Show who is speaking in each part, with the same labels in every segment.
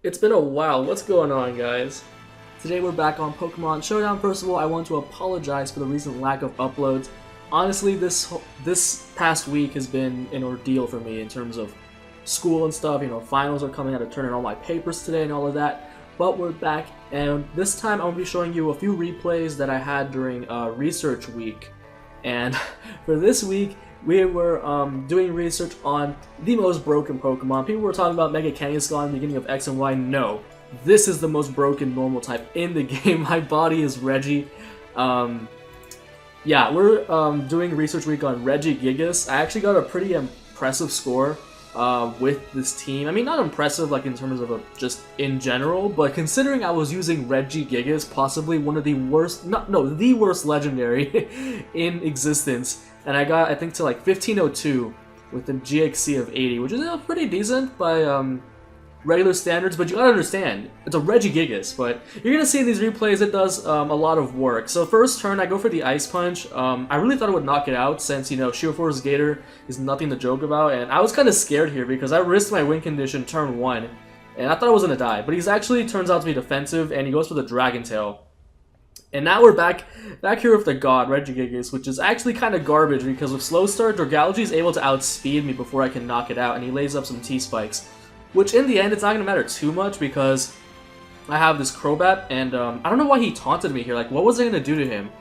Speaker 1: It's been a while. What's going on, guys? Today we're back on Pokemon Showdown. First of all, I want to apologize for the recent lack of uploads. Honestly, this past week has been an ordeal for me in terms of school and stuff. You know, finals are coming. I had to turn in all my papers today and all of that. But we're back, and this time I'm going to be showing you a few replays that I had during research week. And for this week, we were doing research on the most broken Pokemon. People were talking about Mega Kangaskhan in the beginning of X and Y. No, this is the most broken normal type in the game. My body is Reggie. Yeah, we're doing research week on Regigigas. I actually got a pretty impressive score with this team. I mean, not impressive like in terms of just in general, but considering I was using Regigigas, possibly one of the worst, the worst legendary in existence. And I got, I think, to like 1502 with a GXC of 80, which is pretty decent by regular standards, but you gotta understand, it's a Regigigas, but you're gonna see in these replays it does a lot of work. So first turn, I go for the Ice Punch. I really thought it would knock it out since, you know, Sheer Force Gator is nothing to joke about, and I was kind of scared here because I risked my win condition turn 1, and I thought I was gonna die, but he's actually turns out to be defensive, and he goes for the Dragon Tail. And now we're back here with the God, Regigigas, which is actually kind of garbage because with Slow Start, Dragalge is able to outspeed me before I can knock it out, and he lays up some T-Spikes. Which in the end, it's not going to matter too much because I have this Crobat, and I don't know why he taunted me here. Like, what was I going to do to him?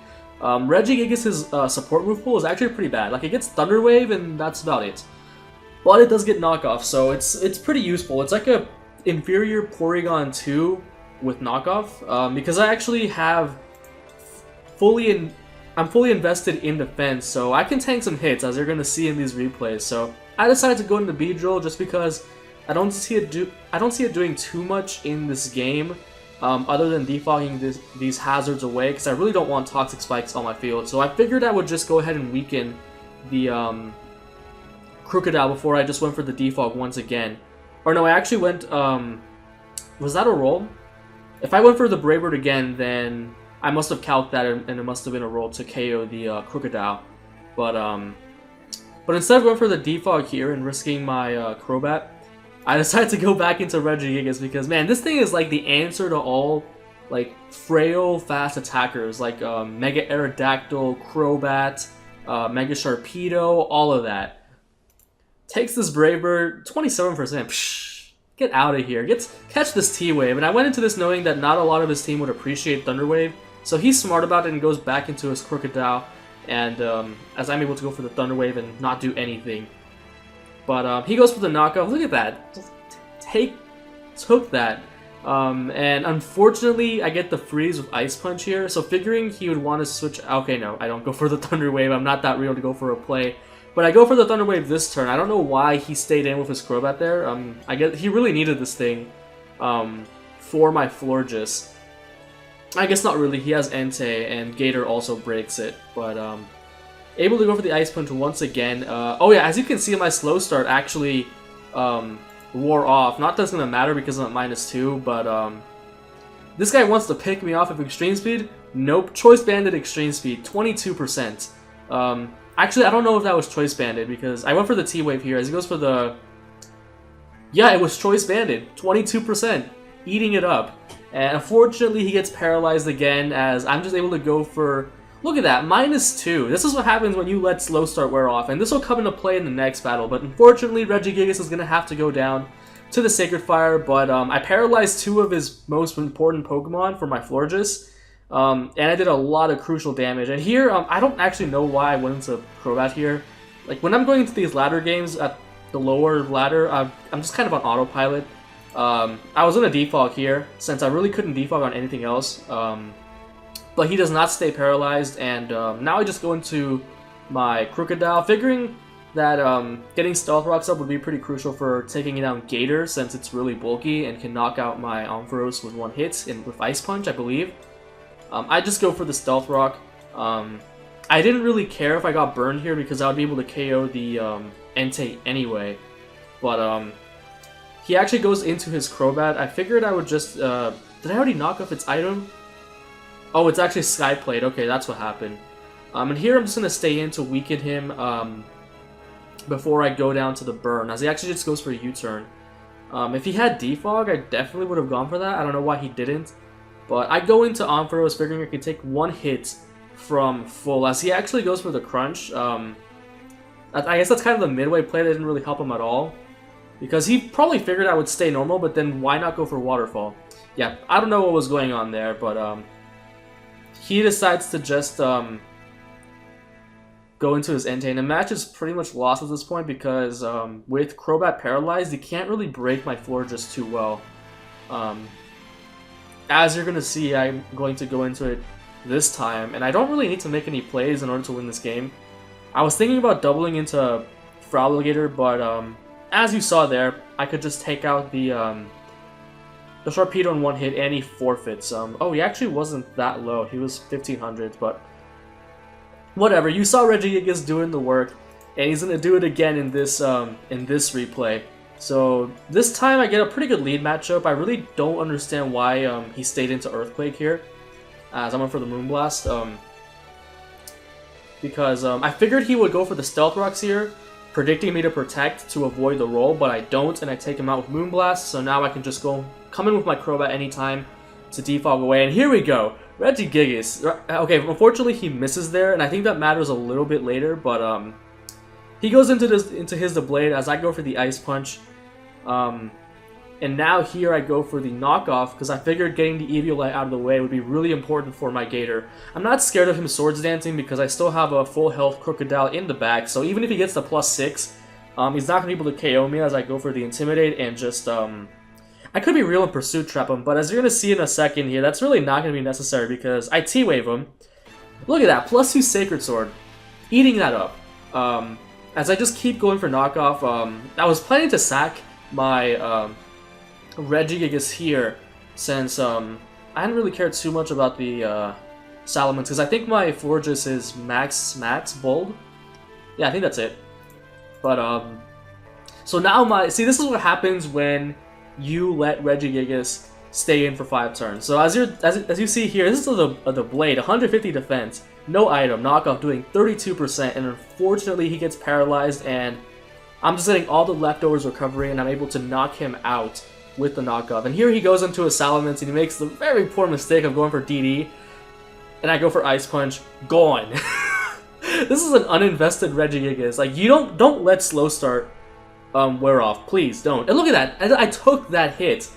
Speaker 1: Regigigas' support move pool is actually pretty bad. Like, it gets Thunder Wave, and that's about it. But it does get knockoff, so it's pretty useful. It's like a inferior Porygon 2 with knockoff, because I actually have I'm fully invested in defense, so I can tank some hits, as you're going to see in these replays. So I decided to go into Beedrill just because I don't see it doing too much in this game, other than defogging these hazards away, because I really don't want Toxic Spikes on my field. So I figured I would just go ahead and weaken the Krookodile before I just went for the defog once again. Or no, I actually went, was that a roll? If I went for the Brave again, then I must have calced that, and it must have been a roll to KO the Krookodile. But instead of going for the defog here and risking my Crobat, I decided to go back into Regigigas because, man, this thing is like the answer to all like frail, fast attackers like Mega Aerodactyl, Crobat, Mega Sharpedo, all of that. Takes this Brave Bird, 27%. Psh, get out of here. Catch this T-Wave. And I went into this knowing that not a lot of his team would appreciate Thunder Wave, so he's smart about it and goes back into his Krookodile. And as I'm able to go for the Thunder Wave and not do anything. But he goes for the knockoff. Look at that. Just took that. And unfortunately, I get the freeze with Ice Punch here. So figuring he would want to switch. Okay, no, I don't go for the Thunder Wave. I'm not that real to go for a play. But I go for the Thunder Wave this turn. I don't know why he stayed in with his Crobat there. I guess he really needed this thing for my Florges. I guess not really. He has Entei, and Gator also breaks it. But able to go for the Ice Punch once again. Oh yeah, as you can see, my Slow Start actually wore off. Not that it's going to matter because I'm at -2, but this guy wants to pick me off of Extreme Speed. Nope. Choice Banded Extreme Speed, 22%. Actually, I don't know if that was Choice Banded because I went for the T-Wave here as he goes for the... Yeah, it was Choice Banded, 22%. Eating it up. And unfortunately, he gets paralyzed again as I'm just able to go for... Look at that, -2. This is what happens when you let Slow Start wear off, and this will come into play in the next battle. But unfortunately, Regigigas is going to have to go down to the Sacred Fire, but I paralyzed 2 of his most important Pokemon for my Florges, and I did a lot of crucial damage. And here, I don't actually know why I went into Crobat here. Like, when I'm going into these ladder games at the lower ladder, I'm just kind of on autopilot. I was in a defog here, since I really couldn't defog on anything else. But he does not stay paralyzed, and now I just go into my Krookodile, figuring that getting Stealth Rocks up would be pretty crucial for taking down Gator, since it's really bulky and can knock out my Ampharos with 1 hit with Ice Punch, I believe. I just go for the Stealth Rock. I didn't really care if I got burned here because I would be able to KO the Entei anyway. But he actually goes into his Crobat. I figured I would just... did I already knock off its item? Oh, it's actually Sky Plate. Okay, that's what happened. And here I'm just going to stay in to weaken him before I go down to the burn, as he actually just goes for a U-turn. If he had Defog, I definitely would have gone for that. I don't know why he didn't. But I go into Ampharos figuring I could take one hit from full, as he actually goes for the crunch. I guess that's kind of the midway play that didn't really help him at all. Because he probably figured I would stay normal, but then why not go for Waterfall? Yeah, I don't know what was going on there, but he decides to just go into his Entei. And the match is pretty much lost at this point because with Crobat paralyzed, he can't really break my Florges too well. As you're going to see, I'm going to go into it this time, and I don't really need to make any plays in order to win this game. I was thinking about doubling into Feraligatr, but as you saw there, I could just take out the Sharpedo in one hit, and he forfeits. Oh, he actually wasn't that low. He was 1500, but whatever. You saw Regigigas doing the work, and he's gonna do it again in this replay. So this time I get a pretty good lead matchup. I really don't understand why he stayed into Earthquake here, as I went for the Moonblast. Because I figured he would go for the Stealth Rocks here, predicting me to protect to avoid the roll, but I don't, and I take him out with Moonblast, so now I can just come in with my Crobat anytime to defog away, and here we go! Regigigas. Okay, unfortunately he misses there, and I think that matters a little bit later, but he goes into his Blade as I go for the Ice Punch. And now here I go for the knockoff, because I figured getting the Eviolite out of the way would be really important for my Gator. I'm not scared of him Swords Dancing because I still have a full health Krookodile in the back, so even if he gets the +6, he's not going to be able to KO me as I go for the Intimidate and just, I could be real and Pursuit Trap him, but as you're going to see in a second here, that's really not going to be necessary because I T-Wave him. Look at that, +2 Sacred Sword, eating that up. As I just keep going for knockoff, I was planning to sack my, Regigigas here, since I hadn't really cared too much about the Salamence, because I think my Florges is max bold. Yeah, I think that's it. But so now see, this is what happens when you let Regigigas stay in for 5 turns. So as you see here, this is the Blade, 150 defense, no item, knockoff doing 32%, and unfortunately he gets paralyzed, and I'm just getting all the leftovers recovery, and I'm able to knock him out with the knockoff. And here he goes into a Salamence, and he makes the very poor mistake of going for DD, and I go for Ice Punch, gone. This is an uninvested Regigigas. Like, you don't let slow start wear off, please don't. And look at that, I took that hit.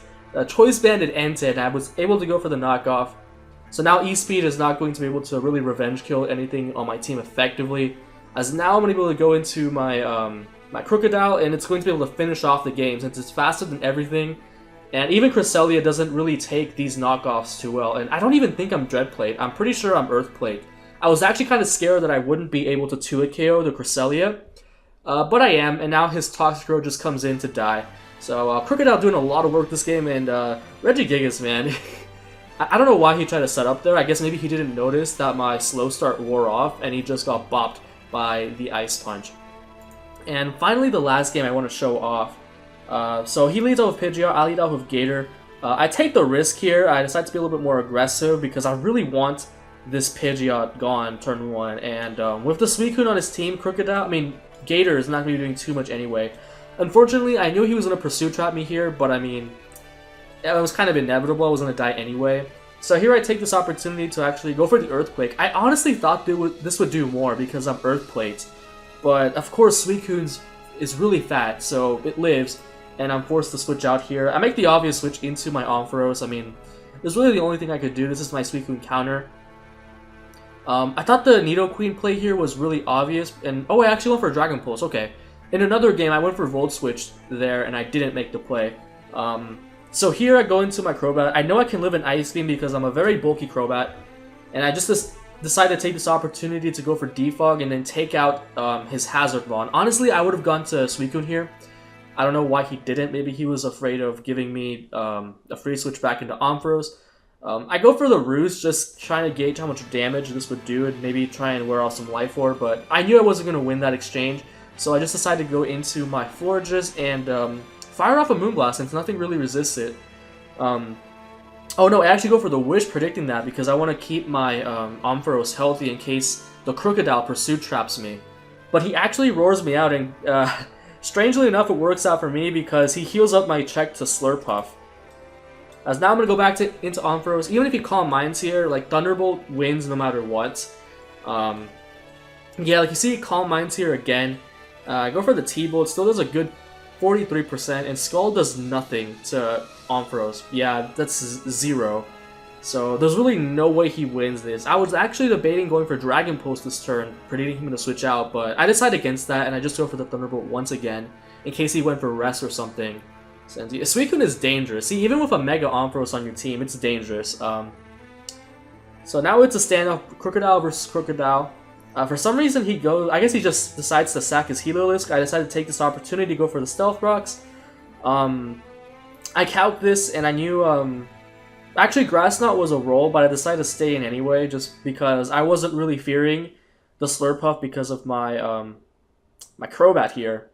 Speaker 1: Choice Banded ended, and I was able to go for the knockoff. So now E-Speed is not going to be able to really revenge kill anything on my team effectively, as now I'm going to be able to go into my my Krookodile, and it's going to be able to finish off the game since it's faster than everything. And even Cresselia doesn't really take these knockoffs too well, and I don't even think I'm Dreadplate. I'm pretty sure I'm Earthplate. I was actually kind of scared that I wouldn't be able to 2-hit KO the Cresselia, but I am, and now his Toxicroak just comes in to die. So Krookodile doing a lot of work this game, and Regigigas, man, I don't know why he tried to set up there. I guess maybe he didn't notice that my slow start wore off, and he just got bopped by the Ice Punch. And finally, the last game I want to show off. So he leads off with Pidgeot, I lead off with Gator. I take the risk here. I decide to be a little bit more aggressive because I really want this Pidgeot gone turn 1. And with the Suicune on his team, Gator is not going to be doing too much anyway. Unfortunately, I knew he was going to Pursuit Trap me here, but I mean, it was kind of inevitable. I was going to die anyway. So here I take this opportunity to actually go for the Earthquake. I honestly thought this would do more because I'm Earthplate. But of course, Suicune is really fat, so it lives, and I'm forced to switch out here. I make the obvious switch into my Ampharos. I mean, it's really the only thing I could do. This is my Suicune counter. I thought the Nidoqueen play here was really obvious, and oh, I actually went for a Dragon Pulse. Okay. In another game, I went for Volt Switch there, and I didn't make the play. So here I go into my Crobat. I know I can live in Ice Beam because I'm a very bulky Crobat, and I just decided to take this opportunity to go for Defog and then take out his Hazard Bond. Honestly, I would have gone to Suicune here. I don't know why he didn't. Maybe he was afraid of giving me a free switch back into Ampharos. I go for the Roost, just trying to gauge how much damage this would do and maybe try and wear off some Life Orb, but I knew I wasn't going to win that exchange, so I just decided to go into my Florges and fire off a Moonblast since nothing really resists it. Oh no, I actually go for the Wish, predicting that because I want to keep my Ampharos healthy in case the Krookodile Pursuit traps me. But he actually roars me out, and strangely enough, it works out for me because he heals up my check to Slurpuff. As now I'm going to go back into Ampharos. Even if you Calm Minds here, like, Thunderbolt wins no matter what. Yeah, like you see Calm Minds here again. Go for the T-Bolt. Still does a good 43%, and Skull does nothing to Ampharos. Yeah, that's 0. So there's really no way he wins this. I was actually debating going for Dragon Pulse this turn, predicting him to switch out, but I decided against that, and I just go for the Thunderbolt once again, in case he went for Rest or something. Suicune is dangerous. See, even with a Mega Ampharos on your team, it's dangerous. So now it's a standoff, Krookodile versus Krookodile. For some reason he goes, I guess he just decides to sack his Heliolisk. I decided to take this opportunity to go for the Stealth Rocks. I calc this and I knew, actually Grass Knot was a roll, but I decided to stay in anyway, just because I wasn't really fearing the Slurpuff because of my, my Crobat here.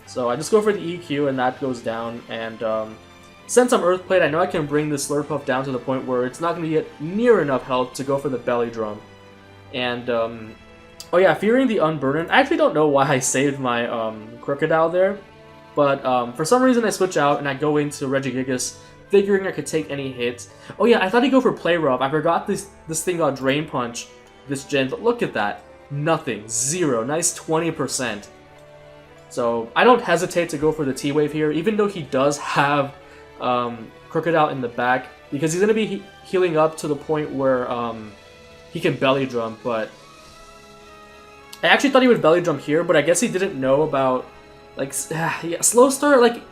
Speaker 1: So I just go for the EQ and that goes down, and since I'm Earth Plate, I know I can bring this Slurpuff down to the point where it's not going to get near enough health to go for the Belly Drum. And, oh yeah, fearing the Unburden. I actually don't know why I saved my Krookodile there, but for some reason I switch out and I go into Regigigas, figuring I could take any hits. Oh yeah, I thought he'd go for Play Rough. I forgot this thing got Drain Punch this gen, but look at that. Nothing. 0. Nice 20%. So I don't hesitate to go for the T-Wave here, even though he does have Krookodile in the back, because he's going to be healing up to the point where he can Belly Drum, but I actually thought he would Belly Drum here, but I guess he didn't know about, like, yeah, Slow Start, like,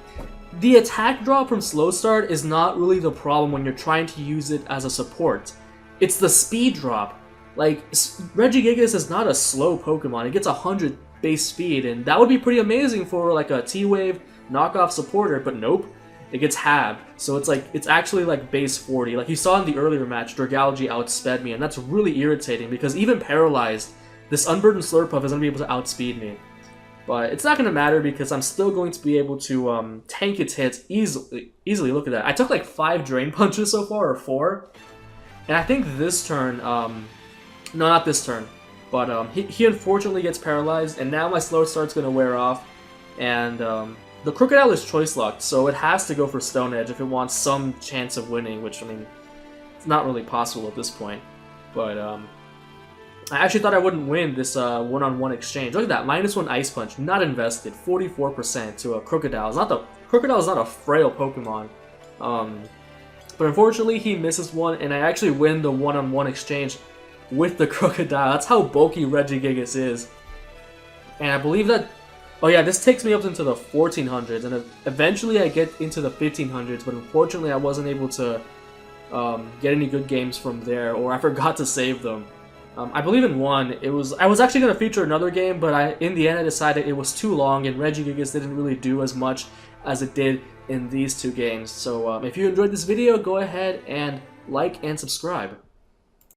Speaker 1: the attack drop from Slow Start is not really the problem when you're trying to use it as a support. It's the speed drop. Like, Regigigas is not a slow Pokemon. It gets 100 base speed, and that would be pretty amazing for, like, a T-Wave knockoff supporter, but nope. It gets halved, so it's like, it's actually like base 40. Like you saw in the earlier match, Dragalge outsped me, and that's really irritating because even paralyzed, this Unburdened Slurpuff is going to be able to outspeed me. But it's not going to matter because I'm still going to be able to tank its hits easily. Look at that. I took like 5 Drain Punches so far, or 4. And I think this turn, no, not this turn, but he unfortunately gets paralyzed, and now my Slow Start's going to wear off, and the Krookodile is choice locked, so it has to go for Stone Edge if it wants some chance of winning, which, I mean, it's not really possible at this point. But, I actually thought I wouldn't win this one-on-one exchange. Look at that, -1 Ice Punch, not invested, 44% to a Krookodile. Krookodile is not a frail Pokemon. But unfortunately, he misses one, and I actually win the one-on-one exchange with the Krookodile. That's how bulky Regigigas is. And I believe that... Oh yeah, this takes me up into the 1400s, and eventually I get into the 1500s, but unfortunately I wasn't able to get any good games from there, or I forgot to save them. I believe in one, I was actually going to feature another game, but in the end I decided it was too long, and Regigigas didn't really do as much as it did in these 2 games. So if you enjoyed this video, go ahead and like and subscribe.